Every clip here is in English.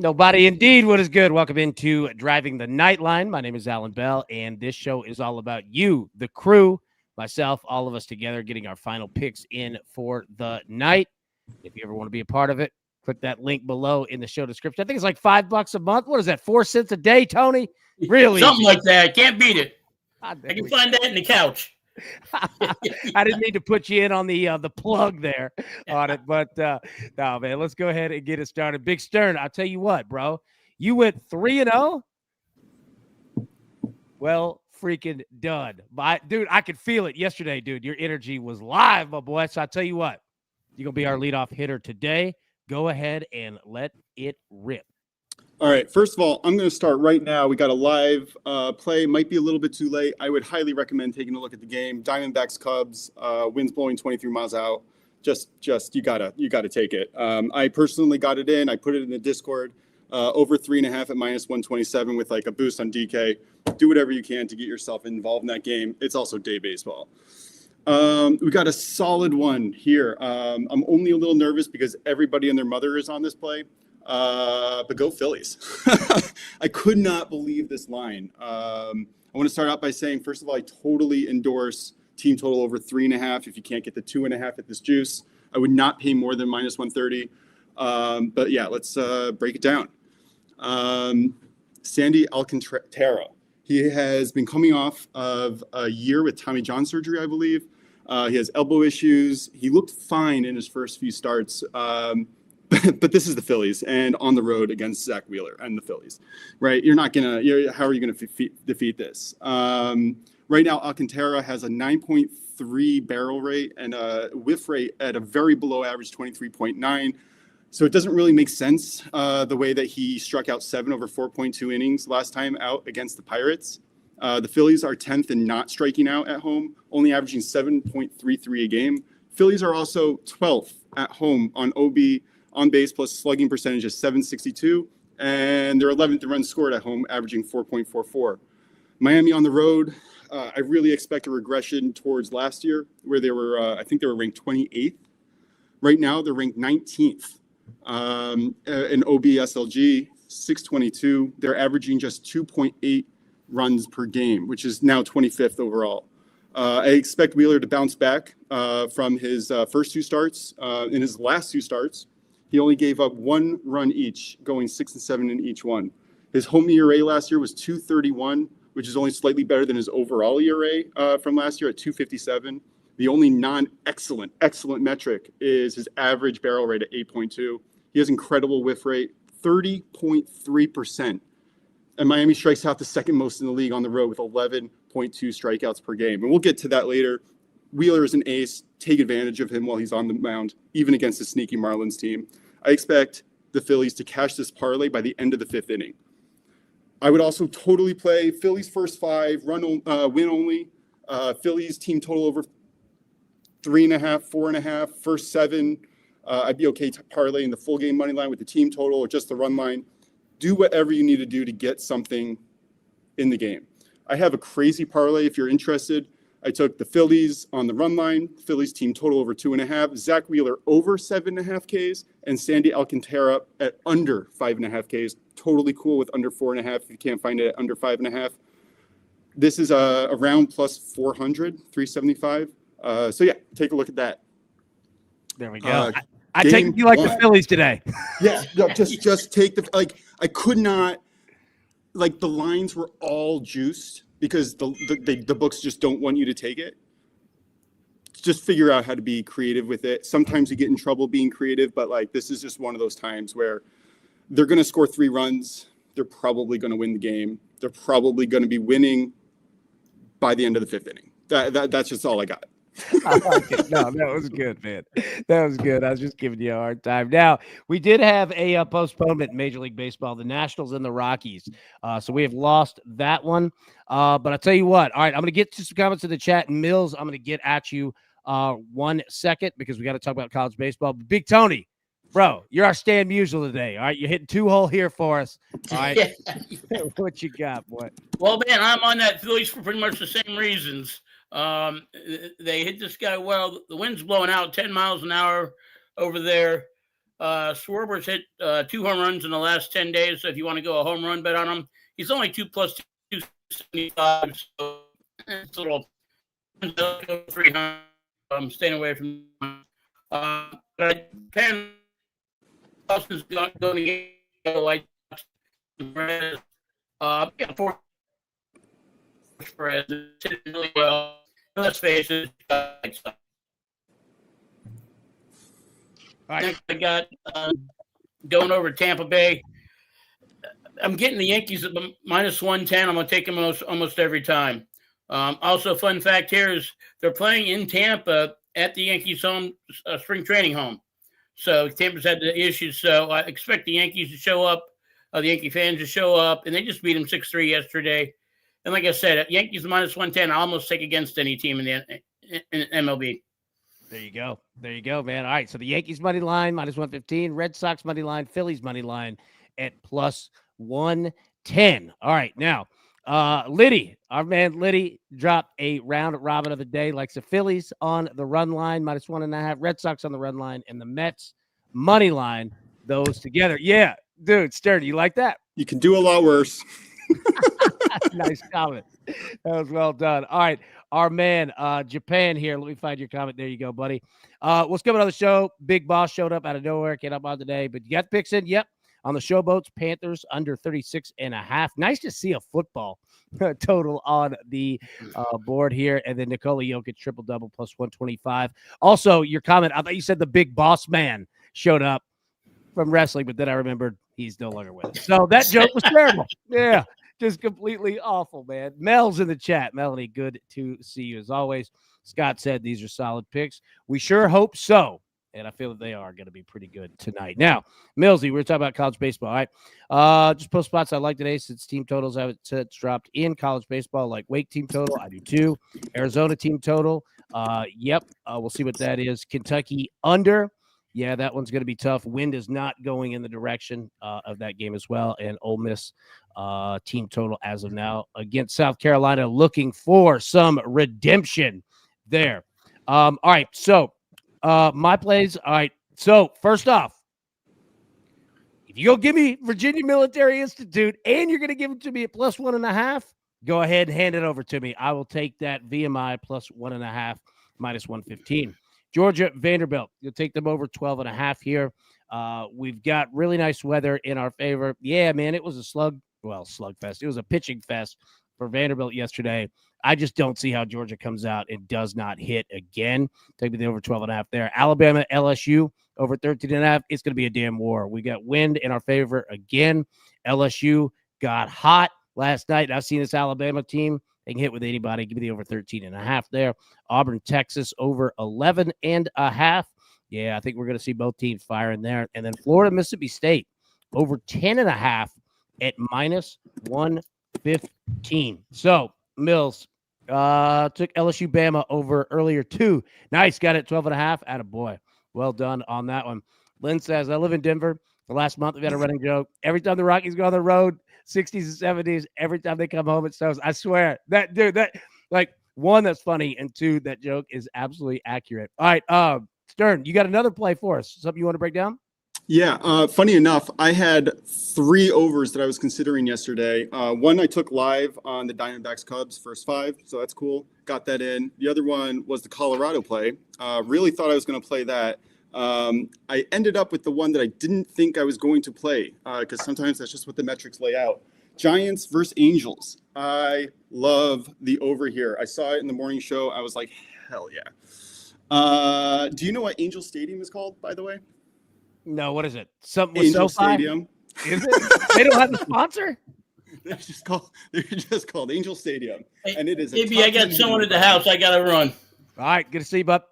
Nobody indeed. What is good? Welcome into Driving the Nightline. My name is Alan Bell, and this show is all about you, the crew, myself, all of us together getting our final picks in for the night. If you ever want to be a part of it, click that link below in the show description. I think it's like $5 a month. What is that, 4 cents a day, Tony? Really? Something like that. Can't beat it. I I can find that in the couch. I didn't need to put you in on the plug there on it, but no, man, let's go ahead and get it started. Big Stern, I'll tell you what, bro, you went 3-0. Well, freaking done. Dude, I could feel it yesterday, dude. Your energy was live, my boy. So I'll tell you what, you're gonna be our leadoff hitter today. Go ahead and let it rip. All right. First of all, I'm going to start right now. We got a live play. Might be a little bit too late. I would highly recommend taking a look at the game. Diamondbacks Cubs. Winds blowing 23 miles out. Just you gotta take it. I personally got it in. I put it in the Discord. Over 3.5 at -127 with like a boost on DK. Do whatever you can to get yourself involved in that game. It's also day baseball. We got a solid one here. I'm only a little nervous because everybody and their mother is on this play. But go Phillies. I could not believe this line. I want to start out by saying, first of all, I totally endorse team total over 3.5. If you can't get the 2.5 at this juice, I would not pay more than -130. But yeah, let's break it down. Sandy Alcantara. He has been coming off of a year with Tommy John surgery, I believe. He has elbow issues. He looked fine in his first few starts. But this is the Phillies and on the road against Zach Wheeler and the Phillies, right? How are you going to defeat this? Right now, Alcantara has a 9.3 barrel rate and a whiff rate at a very below average 23.9. So it doesn't really make sense the way that he struck out 7 over 4.2 innings last time out against the Pirates. The Phillies are 10th in not striking out at home, only averaging 7.33 a game. Phillies are also 12th at home on OB on base plus slugging percentage is 762, and they're 11th in runs scored at home, averaging 4.44. Miami on the road, I really expect a regression towards last year, where they were, I think they were ranked 28th. Right now, they're ranked 19th in OB-SLG, 622. They're averaging just 2.8 runs per game, which is now 25th overall. I expect Wheeler to bounce back from his first 2 starts. In his last 2 starts, he only gave up 1 run each, going 6 and 7 in each one. His home ERA last year was 2.31, which is only slightly better than his overall ERA from last year at 2.57. The only non-excellent metric is his average barrel rate at 8.2. He has incredible whiff rate, 30.3%. And Miami strikes out the second most in the league on the road with 11.2 strikeouts per game. And we'll get to that later. Wheeler is an ace. Take advantage of him while he's on the mound, even against a sneaky Marlins team. I expect the Phillies to cash this parlay by the end of the 5th inning. I would also totally play Phillies first 5, win only. Phillies team total over 3.5, 4.5, first 7. I'd be okay parlaying the full game money line with the team total or just the run line. Do whatever you need to do to get something in the game. I have a crazy parlay if you're interested. I took the Phillies on the run line, Phillies team total over 2.5, Zach Wheeler over 7.5 Ks, and Sandy Alcantara at under 5.5 Ks. Totally cool with under 4.5 if you can't find it at under 5.5. This is around plus 400, 375. So yeah, take a look at that. There we go. I take you like 1. The Phillies today. Yeah, no, just take I could not, the lines were all juiced because the books just don't want you to take it. Just figure out how to be creative with it. Sometimes you get in trouble being creative, but this is just one of those times where they're going to score 3 runs. They're probably going to win the game. They're probably going to be winning by the end of the 5th inning. That's just all I got. I like it. No, that was good, man. That was good. I was just giving you a hard time. Now, we did have a postponement in Major League Baseball, the Nationals and the Rockies. So we have lost that one. But I'll tell you what. All right, I'm going to get to some comments in the chat. And Mills, I'm going to get at you 1 second because we got to talk about college baseball. But Big Tony, bro, you're our Stan Musial today. All right, you're hitting 2-hole here for us. All right. What you got, boy? Well, man, I'm on that Phillies for pretty much the same reasons. They hit this guy well. The wind's blowing out 10 miles an hour over there. Schwarber's hit 2 home runs in the last 10 days. So if you want to go a home run bet on him, he's only 2 plus 275. So it's a little 300. I'm staying away from him. But Penn Austin's going to get like yeah, 4 spreads. It's hitting really well. Let's face it. All right. Next, I got going over Tampa Bay. I'm getting the Yankees at minus 110. I'm going to take them almost every time. Also, fun fact here is they're playing in Tampa at the Yankees' home spring training home. So Tampa's had the issues. So I expect the Yankees to show up, the Yankee fans to show up, and they just beat them 6-3 yesterday. And like I said, Yankees minus 110, I almost take against any team in the MLB. There you go. There you go, man. All right, so the Yankees money line, minus 115. Red Sox money line, Phillies money line at plus 110. All right, now, Liddy, our man Liddy, dropped a round robin of the day, likes the Phillies on the run line, minus 1.5. Red Sox on the run line, and the Mets money line, those together. Yeah, dude, Stern, you like that? You can do a lot worse. Nice comment. That was well done. All right. Our man, Japan here. Let me find your comment. There you go, buddy. What's coming on the show? Big Boss showed up out of nowhere. Came up on today. But you got picks in? Yep. On the showboats, Panthers under 36.5. Nice to see a football total on the board here. And then Nikola Jokic triple-double plus 125. Also, your comment, I thought you said the Big Boss man showed up from wrestling, but then I remembered he's no longer with us. So that joke was terrible. Yeah. Just completely awful, man. Mel's in the chat. Melanie, good to see you as always. Scott said these are solid picks. We sure hope so. And I feel that they are going to be pretty good tonight. Now, Millsy, we're talking about college baseball. All right. Just post spots I like today since team totals I would say it's dropped in college baseball, like Wake team total. I do too. Arizona team total. Yep. We'll see what that is. Kentucky under. Yeah, that one's going to be tough. Wind is not going in the direction of that game as well. And Ole Miss team total as of now against South Carolina, looking for some redemption there. All right, so my plays. All right, so first off, if you go give me Virginia Military Institute and you're going to give it to me at plus 1.5, go ahead and hand it over to me. I will take that VMI plus 1.5 minus 115. Georgia, Vanderbilt, you'll take them over 12.5 here. We've got really nice weather in our favor. Yeah, man, it was a slugfest. It was a pitching fest for Vanderbilt yesterday. I just don't see how Georgia comes out and does not hit again. Take me the over 12.5 there. Alabama, LSU, over 13.5. It's going to be a damn war. We got wind in our favor again. LSU got hot last night. I've seen this Alabama team. They can hit with anybody. Give me the over 13.5 there. Auburn, Texas, over 11.5. Yeah, I think we're going to see both teams firing there. And then Florida, Mississippi State, over 10.5 at minus 115. So, Mills took LSU Bama over earlier too. Nice, got it 12.5. Attaboy. Well done on that one. Lynn says, I live in Denver. The last month we've had a running joke. Every time the Rockies go on the road, 60s and 70s, every time they come home, it snows. I swear. That like, one, that's funny, and two, that joke is absolutely accurate. All right, Stern, you got another play for us. Something you want to break down? Yeah, funny enough, I had 3 overs that I was considering yesterday. One I took live on the Diamondbacks Cubs first 5, so that's cool. Got that in. The other one was the Colorado play. Really thought I was going to play that. I ended up with the one that I didn't think I was going to play because sometimes that's just what the metrics lay out. Giants versus Angels. I love the over here. I saw it in the morning show. I was like, hell yeah. Do you know what Angel Stadium is called, by the way? No, what is it? Something with Angel SoFi? Stadium. Is it? They don't have a sponsor? They're just called Angel Stadium. And it is maybe I got someone at the house. I got to run. All right, good to see you, bub.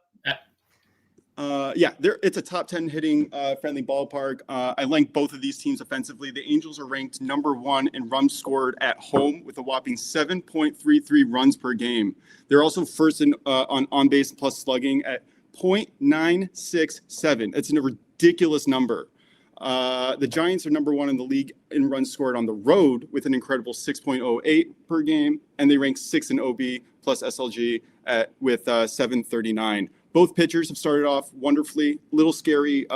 It's a top 10 hitting friendly ballpark. I like both of these teams offensively. The Angels are ranked number 1 in runs scored at home with a whopping 7.33 runs per game. They're also first in on base plus slugging at 0.967. It's a ridiculous number. The Giants are number 1 in the league in runs scored on the road with an incredible 6.08 per game, and they rank 6th in OB plus SLG with 739. Both pitchers have started off wonderfully. A little scary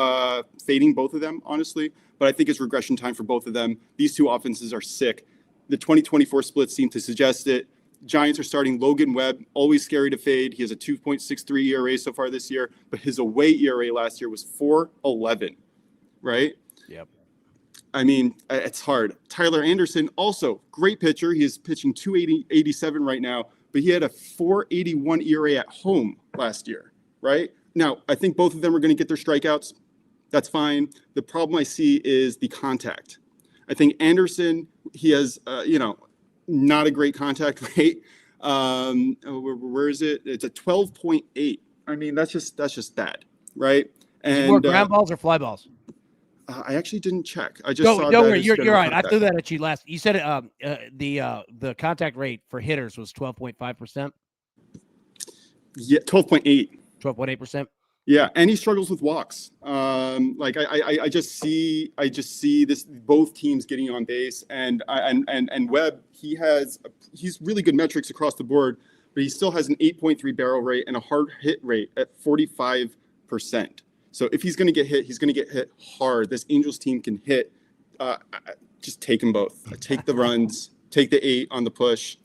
fading both of them, honestly. But I think it's regression time for both of them. These two offenses are sick. The 2024 splits seem to suggest it. Giants are starting Logan Webb, always scary to fade. He has a 2.63 ERA so far this year, but his away ERA last year was 4.11, right? Yep. I mean, it's hard. Tyler Anderson, also great pitcher. He is pitching 287 right now, but he had a 4.81 ERA at home last year, right? Now, I think both of them are going to get their strikeouts. That's fine. The problem I see is the contact. I think Anderson, he has, not a great contact rate. Where is it? It's a 12.8. I mean, that's just bad, right? And more ground balls or fly balls? I actually didn't check. I just saw don't that worry. You're right. contact. I threw that at you last. You said the contact rate for hitters was 12.5%. Yeah, 12.8. 12.8%. Yeah, and he struggles with walks. I just see this both teams getting on base, and Webb, he's really good metrics across the board, but he still has an 8.3 barrel rate and a hard hit rate at 45%. So if he's going to get hit, he's going to get hit hard. This Angels team can hit. Just take them both. Take the runs. Take the 8 on the push.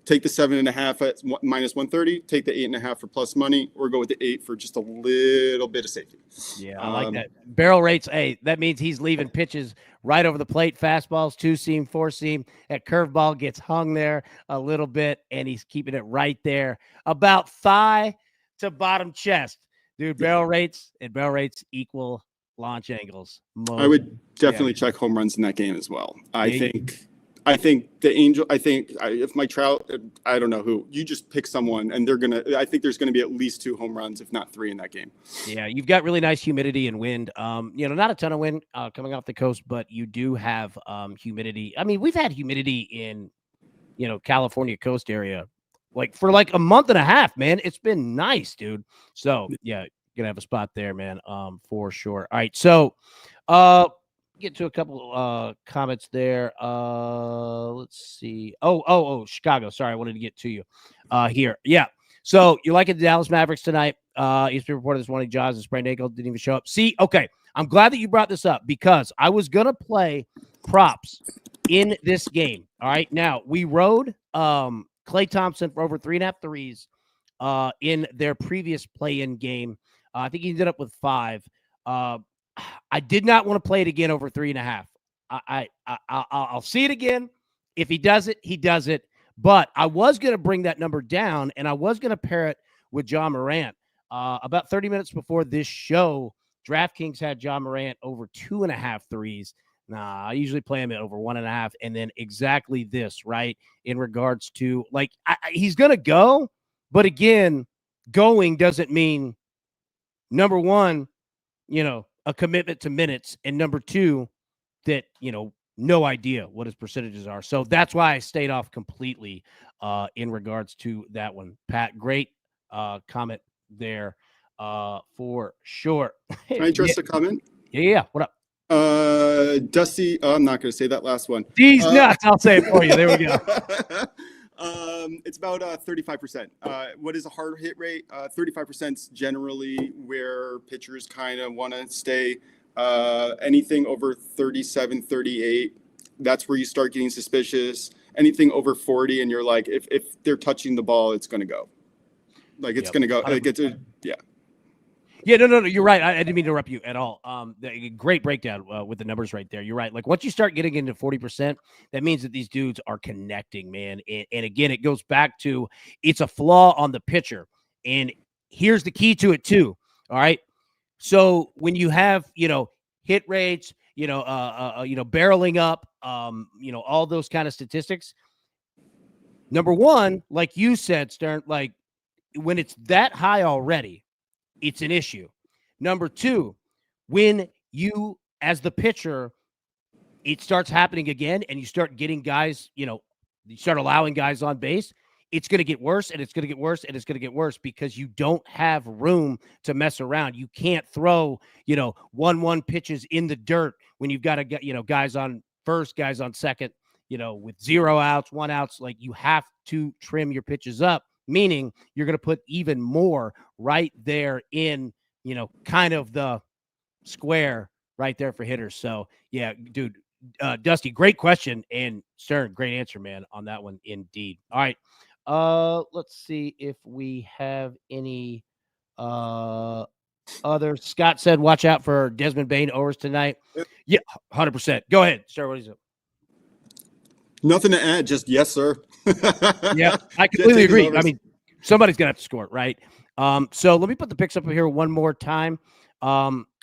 Take the 7.5 at minus 130. Take the 8.5 for plus money, or go with the 8 for just a little bit of safety. Yeah, I like that. Barrel rates. Hey, that means he's leaving pitches right over the plate. Fastballs, 2-seam, 4-seam. That curveball gets hung there a little bit, and he's keeping it right there, about thigh to bottom chest. Dude, barrel rates equal launch angles. I would definitely check home runs in that game as well. I think the Angel. If Mike Trout, I don't know who. You just pick someone, and I think there's gonna be at least 2 home runs, if not 3, in that game. Yeah, you've got really nice humidity and wind. Not a ton of wind coming off the coast, but you do have humidity. I mean, we've had humidity in, California coast area, for a month and a half, man. It's been nice, dude. So yeah, gonna have a spot there, man. For sure. All right, so get to a couple comments there. Let's see. Chicago. Sorry, I wanted to get to you here. Yeah. So you're liking the Dallas Mavericks tonight. ESPN reported this morning Jaws and sprained ankle didn't even show up. See, okay. I'm glad that you brought this up because I was gonna play props in this game. All right. Now we rode Klay Thompson for over 3.5 threes in their previous play-in game. I think he ended up with 5. I did not want to play it again over 3.5. I'll see it again. If he does it, he does it. But I was going to bring that number down, and I was going to pair it with John Morant. About 30 minutes before this show, DraftKings had John Morant over 2.5 threes. Nah, I usually play him at over 1.5, and then exactly this, right? In regards to, he's going to go, but again, going doesn't mean, number one, a commitment to minutes, and number 2, that, no idea what his percentages are. So that's why I stayed off completely in regards to that one. Pat, great comment there for sure. Can I address a comment? Yeah. What up? Dusty, I'm not going to say that last one. These nuts, I'll say it for you. There we go. It's about 35%. What is a hard hit rate? 35% is generally where pitchers kind of want to stay. Anything over 37, 38, that's where you start getting suspicious. Anything over 40, and you're like, if they're touching the ball, it's going to go. It's going to go. Yeah. Yeah, no, you're right. I didn't mean to interrupt you at all. Great breakdown with the numbers right there. You're right. Once you start getting into 40%, that means that these dudes are connecting, man. And again, it goes back to it's a flaw on the pitcher. And here's the key to it too. All right. So when you have, hit rates, barreling up, all those kind of statistics. Number one, like you said, Stern, when it's that high already, it's an issue. Number 2, when you, as the pitcher, it starts happening again and you start getting guys, you start allowing guys on base, it's going to get worse and it's going to get worse and it's going to get worse because you don't have room to mess around. You can't throw, 1-1 pitches in the dirt when you've got guys on first, guys on second, with 0 outs, 1 outs. You have to trim your pitches up meaning you're going to put even more right there in, kind of the square right there for hitters. So, yeah, dude, Dusty, great question. And Stern, great answer, man, on that one indeed. All right. Let's see if we have any other. Scott said, watch out for Desmond Bain overs tonight. Yeah, 100%. Go ahead, Stern. What is it? Nothing to add, just yes, sir. Yeah, I completely agree. I mean, somebody's gonna have to score it, right? So let me put the picks up here one more time.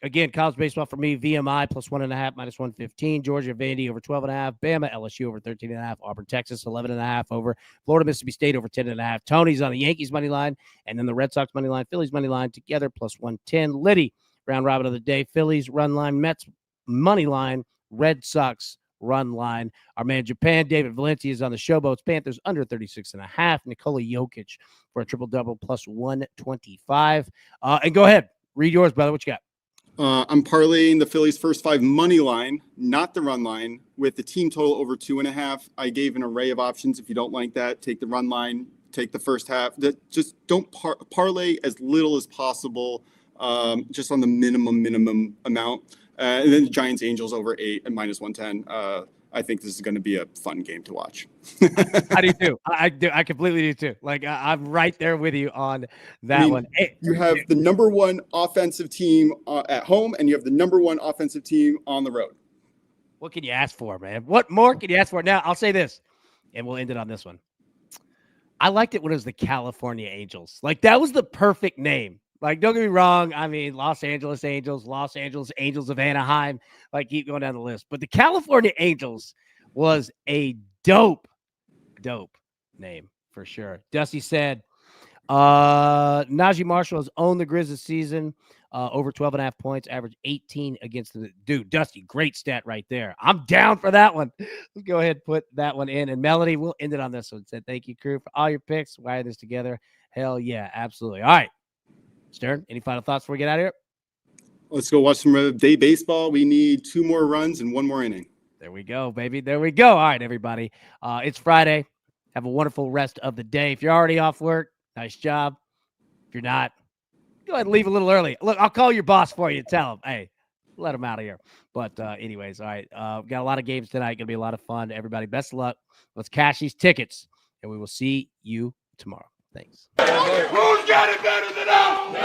Again, college baseball for me, VMI plus 1.5, minus 115. Georgia, Vandy over 12.5. Bama, LSU over 13.5. Auburn, Texas, 11.5 over. Florida, Mississippi State over 10.5. Tony's on the Yankees money line, and then the Red Sox money line, Phillies money line together plus 110. Liddy, round robin of the day, Phillies run line, Mets money line, Red Sox run line. Our man Japan, David Valencia, is on the Showboats. Panthers under 36.5. Nikola Jokic for a triple-double plus 125. And go ahead. Read yours, brother. What you got? I'm parlaying the Phillies' first 5 money line, not the run line, with the team total over 2.5. I gave an array of options. If you don't like that, take the run line, take the first half. Just don't parlay as little as possible, just on the minimum amount. And then the Giants Angels over 8 and minus 110. I think this is going to be a fun game to watch. I do too. I completely do too. Like I'm right there with you on that one. Hey, you have the number 1 offensive team at home, and you have the number 1 offensive team on the road. What can you ask for, man? What more can you ask for? Now I'll say this, and we'll end it on this one. I liked it when it was the California Angels. Like that was the perfect name. Like, don't get me wrong. I mean, Los Angeles Angels, Los Angeles Angels of Anaheim, like keep going down the list. But the California Angels was a dope name for sure. Dusty said, Najee Marshall has owned the Grizz this season, over 12.5 points, average 18 against the dude. Dusty, great stat right there. I'm down for that one. Let's go ahead and put that one in. And Melody, we'll end it on this one. Said, thank you, crew, for all your picks. Wire this together. Hell yeah, absolutely. All right. Stern, any final thoughts before we get out of here? Let's go watch some day baseball. We need 2 more runs and 1 more inning. There we go, baby. There we go. All right, everybody. It's Friday. Have a wonderful rest of the day. If you're already off work, nice job. If you're not, go ahead and leave a little early. Look, I'll call your boss for you and tell him, hey, let him out of here. But anyways, all right. Got a lot of games tonight. Going to be a lot of fun. Everybody, best of luck. Let's cash these tickets, and we will see you tomorrow. Thanks. Who's got it better than us?